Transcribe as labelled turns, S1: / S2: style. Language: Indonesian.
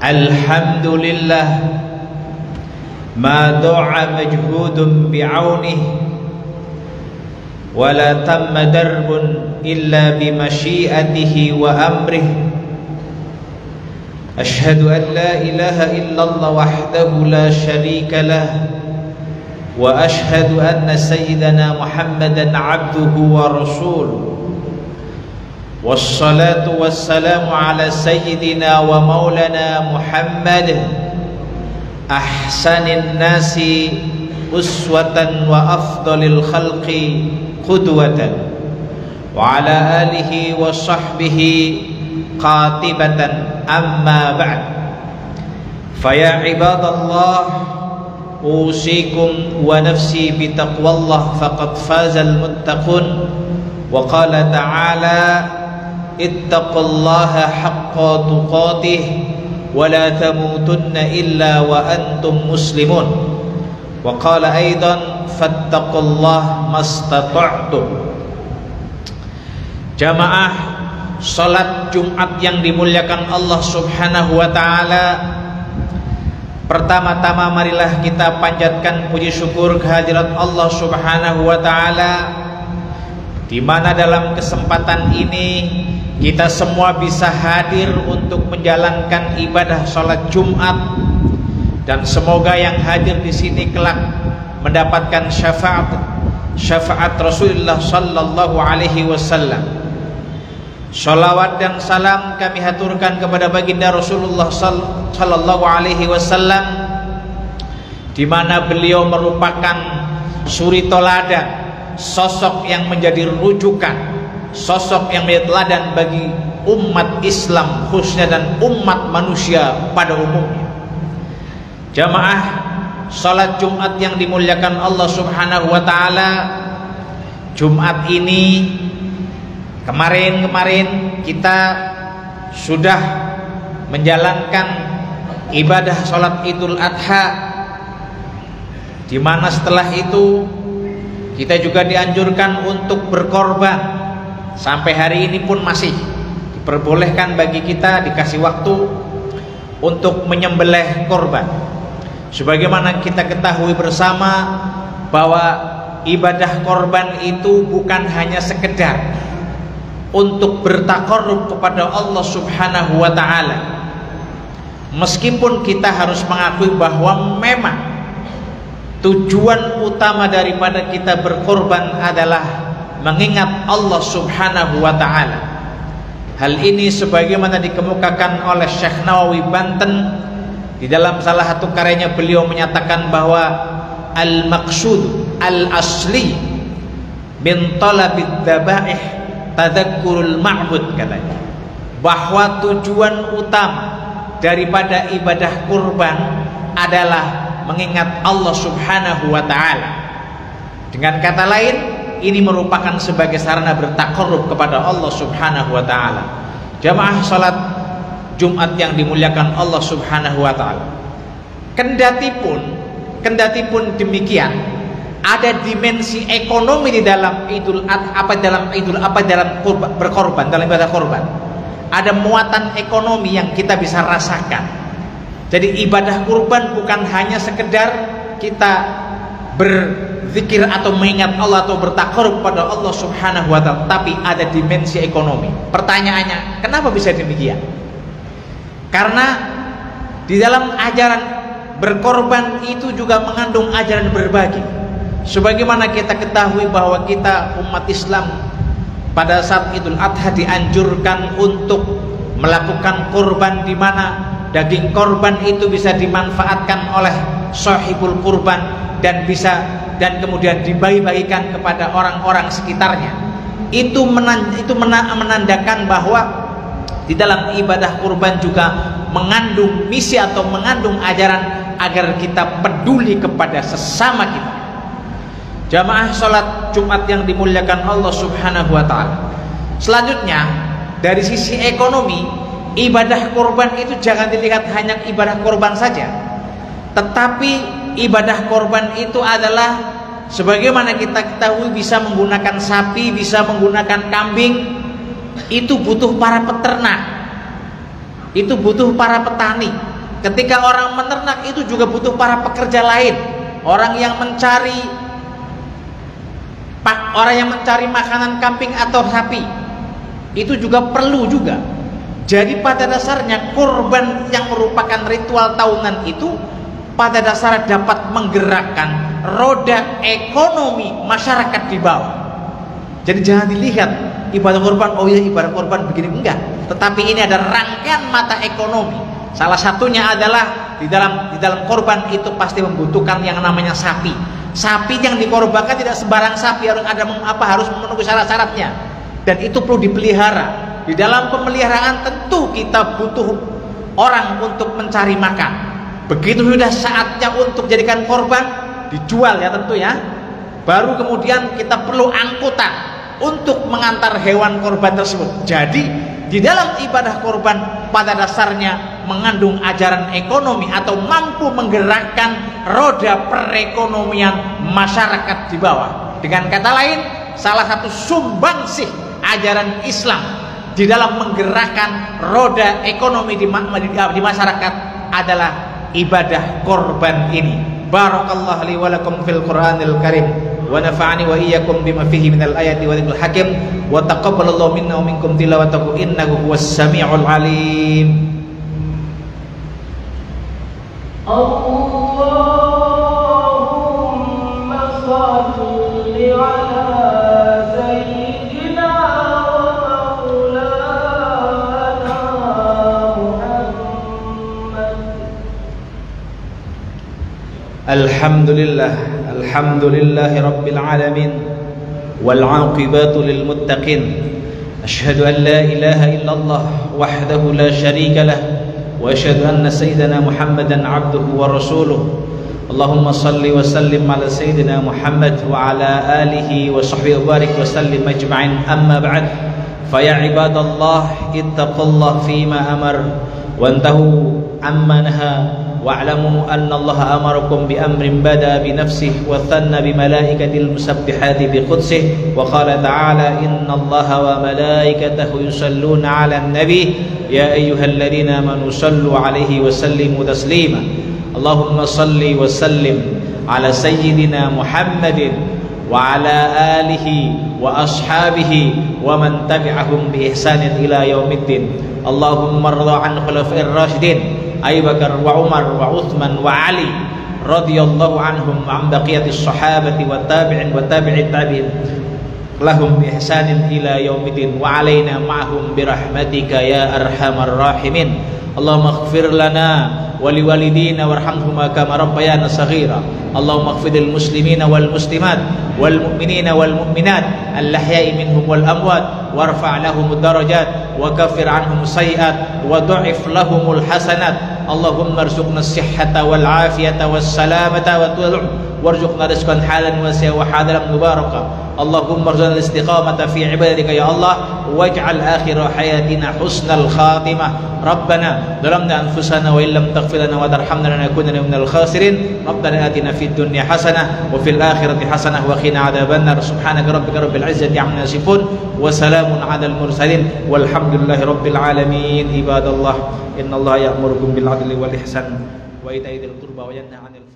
S1: Alhamdulillah ma du'a majhudun bi'aunih wa la tamma darbun illa bimasyiatihi wa amrih. Ashhadu an la ilaha illallah wahdahu la syarika lah wa ashhadu anna sayyidana Muhammadan abduhu wa rasuluh. Wassalatu wassalamu ala sayyidina wa maulana Muhammad ahsanin nasi uswatan wa afdalil khalqi qudwatan wa ala alihi wa sahbihi qatibatan, amma ba'd. Faya ibadallah, usikum wa nafsi bitaqwallah faqad fazal muttaqun. Wa qala ta'ala ittaqullaha haqqa tuqatih wa la tamutunna illa wa antum muslimun. Wa qala aidan fattaqullaha mastata'tum. Jamaah salat Jumat yang dimuliakan Allah Subhanahu wa taala, pertama-tama marilah kita panjatkan puji syukur kehadirat Allah Subhanahu wa taala, di mana dalam kesempatan ini kita semua bisa hadir untuk menjalankan ibadah salat Jumat, dan semoga yang hadir di sini kelak mendapatkan syafaat Rasulullah sallallahu alaihi wasallam. Shalawat dan salam kami haturkan kepada baginda Rasulullah sallallahu alaihi wasallam, di mana beliau merupakan suri toladan, sosok yang menjadi rujukan, sosok yang menjadi teladan bagi umat Islam khususnya dan umat manusia pada umumnya. Jamaah salat Jumat yang dimuliakan Allah Subhanahu wa taala, Jumat ini kemarin kita sudah menjalankan ibadah salat Idul Adha, di mana setelah itu kita juga dianjurkan untuk berkorban. Sampai hari ini pun masih diperbolehkan bagi kita, dikasih waktu untuk menyembelih korban. Sebagaimana kita ketahui bersama bahwa ibadah korban itu bukan hanya sekedar untuk bertaqarrub kepada Allah Subhanahu wa taala. Meskipun kita harus mengakui bahwa memang tujuan utama daripada kita berkorban adalah mengingat Allah Subhanahu wa taala. Hal ini sebagaimana dikemukakan oleh Syekh Nawawi Banten di dalam salah satu karyanya, beliau menyatakan bahwa al-maqsud al-asli min talabid dzabaih tadzakurul ma'bud, katanya bahwa tujuan utama daripada ibadah kurban adalah mengingat Allah Subhanahu wa taala. Dengan kata lain, ini merupakan sebagai sarana bertaqarrub kepada Allah Subhanahu wa taala. Jamaah salat Jumat yang dimuliakan Allah Subhanahu wa taala, kendati pun demikian, ada dimensi ekonomi di dalam berkorban, dalam ibadah korban. Ada muatan ekonomi yang kita bisa rasakan. Jadi ibadah kurban bukan hanya sekedar kita berzikir atau mengingat Allah atau bertaqarrub pada Allah Subhanahu wa taala, tapi ada dimensi ekonomi. Pertanyaannya, kenapa bisa demikian? Karena di dalam ajaran berkorban itu juga mengandung ajaran berbagi. Sebagaimana kita ketahui bahwa kita umat Islam pada saat Idul Adha dianjurkan untuk melakukan kurban, di mana daging korban itu bisa dimanfaatkan oleh sahibul kurban dan kemudian dibagi-bagikan kepada orang-orang sekitarnya. Itu menandakan bahwa di dalam ibadah kurban juga mengandung misi atau mengandung ajaran agar kita peduli kepada sesama kita. Jamaah salat Jumat yang dimuliakan Allah Subhanahu wa taala. Selanjutnya, dari sisi ekonomi, ibadah kurban itu jangan dilihat hanya ibadah kurban saja, tetapi ibadah kurban itu adalah sebagaimana kita ketahui bisa menggunakan sapi, bisa menggunakan kambing. Itu butuh para peternak, itu butuh para petani. Ketika orang menernak itu juga butuh para pekerja lain, orang yang mencari makanan kambing atau sapi. Itu juga perlu juga. Jadi pada dasarnya kurban yang merupakan ritual tahunan itu pada dasarnya dapat menggerakkan roda ekonomi masyarakat di bawah. Jadi jangan dilihat ibadah kurban, oh ya ibadah kurban begini, enggak. Tetapi ini ada rangkaian mata ekonomi. Salah satunya adalah di dalam kurban itu pasti membutuhkan yang namanya sapi. Sapi yang dikorbankan tidak sembarang sapi, harus memenuhi syarat-syaratnya. Dan itu perlu dipelihara. Di dalam pemeliharaan tentu kita butuh orang untuk mencari makan. Begitu sudah saatnya untuk jadikan korban, dijual ya tentu ya. Baru kemudian kita perlu angkutan untuk mengantar hewan korban tersebut. Jadi di dalam ibadah korban pada dasarnya mengandung ajaran ekonomi atau mampu menggerakkan roda perekonomian masyarakat di bawah. Dengan kata lain, salah satu sumbangsih ajaran Islam di dalam menggerakkan roda ekonomi di masyarakat adalah ibadah korban ini. Barakallahu li wa lakum fil Qur'anil Karim wa nafa'ani wa iyyakum bima fihi minal ayati wa dzikril hakim wa taqabbalallahu minna wa minkum tilawatahu innahu huwas samiul alim.
S2: Allahumma shalli ala
S1: Alhamdulillah Rabbil Alamin wal 'aqibatu lil muttaqin. Asyhadu an la ilaha illallah wahdahu la syarika lah wa asyhadu anna sayyidana Muhammadan 'abduhu wa rasuluh. Allahumma salli wa sallim ala sayyidina Muhammad wa ala alihi wa sahbihi wa barik wa sallim ajma'in. Amma ba'd, fa ya ibadallah ittaqullaha fima amar wa antahu amma naha wa'lamu anna Allah amarakum bi amrin bada bi nafsihi wa thanna bi malaikatil musabbihati bi qudsih wa qala ta'ala inna Allaha wa malaikatahu yusalluna 'alan nabi ya ayyuhalladhina amanu sallu 'alaihi wa sallimu taslima. Allahumma salli wa sallim ala sayyidina Muhammadin wa ala alihi wa ashabihi wa man tabi'ahum bi ihsanin ila yaumiddin. Allahumma rida 'an khulafa'ir rasyidin Abu Bakar wa Umar wa Uthman wa Ali radhiyallahu anhum wa an baqiyatis sahabati wa tabi'in wa tabi'it tabi'in lahum bi ihsanin ila yaumiddin wa alaina ma'hum bi rahmatika ya arhamar rahimin. Allahumma ighfir lana wa liwalidina warhamhuma kama rabbayana saghira. Allahumma ighfir lil muslimina wal muslimat wal mu'minina wal mu'minat al ahya'i minhum wal amwat warfa' lahum darajat wa kaffir anhum sayi'at wa du'if lahumul hasanat. Allahumma arzuqna as-sihhata wal afiyata was salamata wa warzuqna rizqan halan wasi'a wa halalan mubaraka. Allahumma arzuqna al-istiqamata fi ibadatika ya Allah waj'al akhir hayatina husnal khatimah. Rabbana zalamna anfusana wa illam taghfir lana wa tarhamna lanakunanna minal khasirin. Rabbana atina fid dunya hasanah wa fil akhirati hasanah wa qina adzabannar. Subhanaka rabbika rabbil izzati amma yasifun wa salamun 'alal mursalin walhamdulillahi rabbil alamin. Ibadallah innallaha ya'murukum bil 'adli wal ihsan wa ita'i dzil qurba wa yanha 'anil